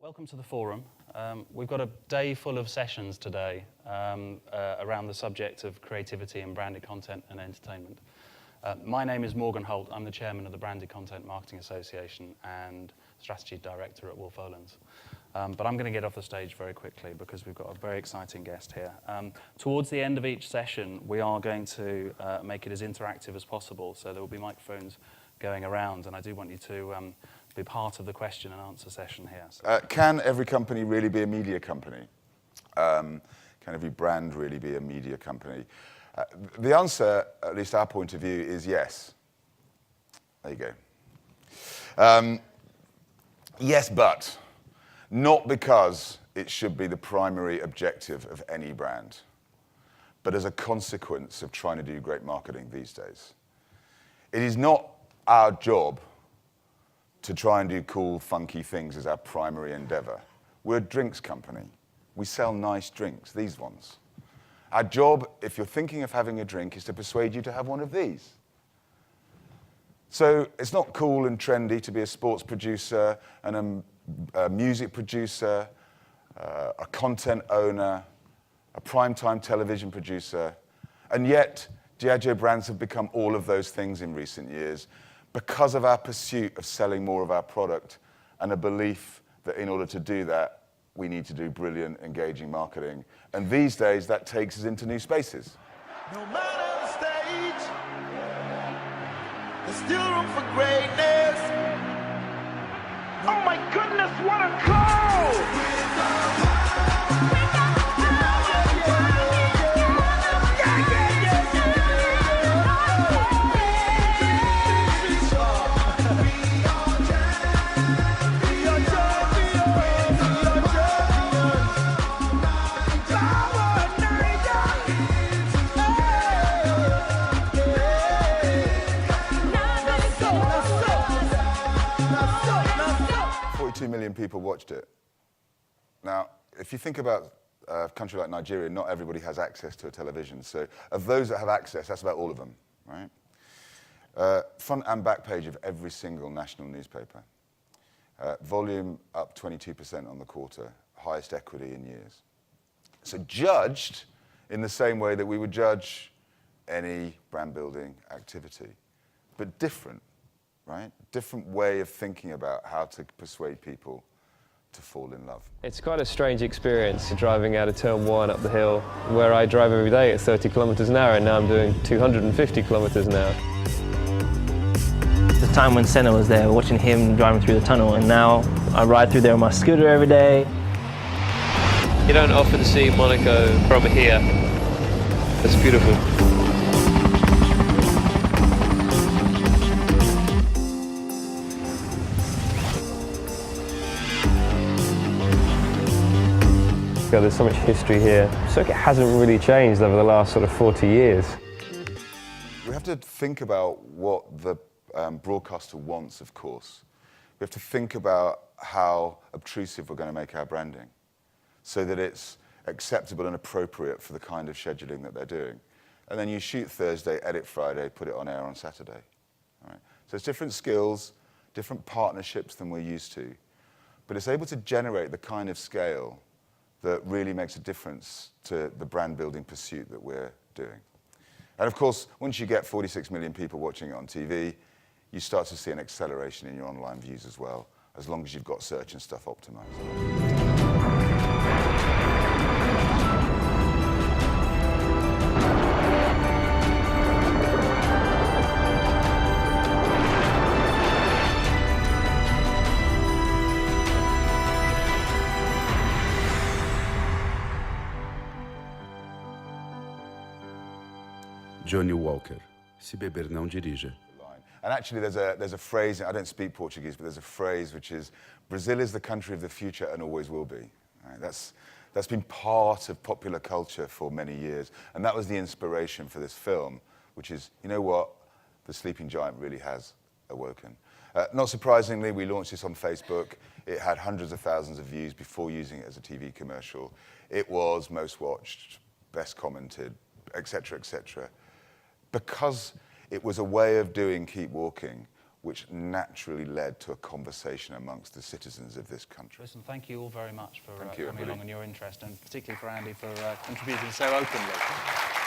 Welcome to the forum. We've got a day full of sessions today around the subject of creativity and branded content and entertainment. My name is Morgan Holt. I'm the chairman of the Branded Content Marketing Association and strategy director at Wolf Olins. But I'm going to get off the stage very quickly because we've got a very exciting guest here. Towards the end of each session, we are going to make it as interactive as possible, so there will be microphones going around, and I do want you to be part of the question and answer session here. So. Can every company really be a media company? Can every brand really be a media company? The answer, at least our point of view, is yes. There you go. Yes, but not because it should be the primary objective of any brand, but as a consequence of trying to do great marketing these days. It is not our job to try and do cool, funky things as our primary endeavor. We're a drinks company. We sell nice drinks, these ones. Our job, if you're thinking of having a drink, is to persuade you to have one of these. So it's not cool and trendy to be a sports producer and a music producer, a content owner, a primetime television producer, and yet Diageo brands have become all of those things in recent years because of our pursuit of selling more of our product and a belief that in order to do that, we need to do brilliant, engaging marketing. And these days, that takes us into new spaces. No matter the stage, there's still room for greatness. Oh my goodness, what a goal! 42 million people watched it. Now, if you think about a country like Nigeria, not everybody has access to a television. So of those that have access, that's about all of them, right? Front and back page of every single national newspaper. Volume up 22% on the quarter, highest equity in years. So judged in the same way that we would judge any brand building activity, but different, right? Different way of thinking about how to persuade people to fall in love. It's quite a strange experience driving out of Turn 1 up the hill, where I drive every day at 30 kilometres an hour, and now I'm doing 250 kilometres an hour. The time when Senna was there, watching him driving through the tunnel, and now I ride through there on my scooter every day. You don't often see Monaco from here. It's beautiful. There's so much history here. Circuit hasn't really changed over the last sort of 40 years. We have to think about what the broadcaster wants, of course. We have to think about how obtrusive we're going to make our branding so that it's acceptable and appropriate for the kind of scheduling that they're doing. And then you shoot Thursday, edit Friday, put it on air on Saturday. All right? So it's different skills, different partnerships than we're used to. But it's able to generate the kind of scale that really makes a difference to the brand building pursuit that we're doing. And of course, once you get 46 million people watching it on TV, you start to see an acceleration in your online views as well, as long as you've got search and stuff optimized. Johnny Walker, se beber não dirija. And actually there's a phrase, I don't speak Portuguese, but there's a phrase which is, Brazil is the country of the future and always will be. Right? That's been part of popular culture for many years. And that was the inspiration for this film, which is, you know what, the sleeping giant really has awoken. Not surprisingly, we launched this on Facebook. It had hundreds of thousands of views before using it as a TV commercial. It was most watched, best commented, etc., etc. Because it was a way of doing Keep Walking which naturally led to a conversation amongst the citizens of this country. Listen, thank you all very much for Thank you, coming everybody. along and your interest, and particularly for Andy for contributing so openly.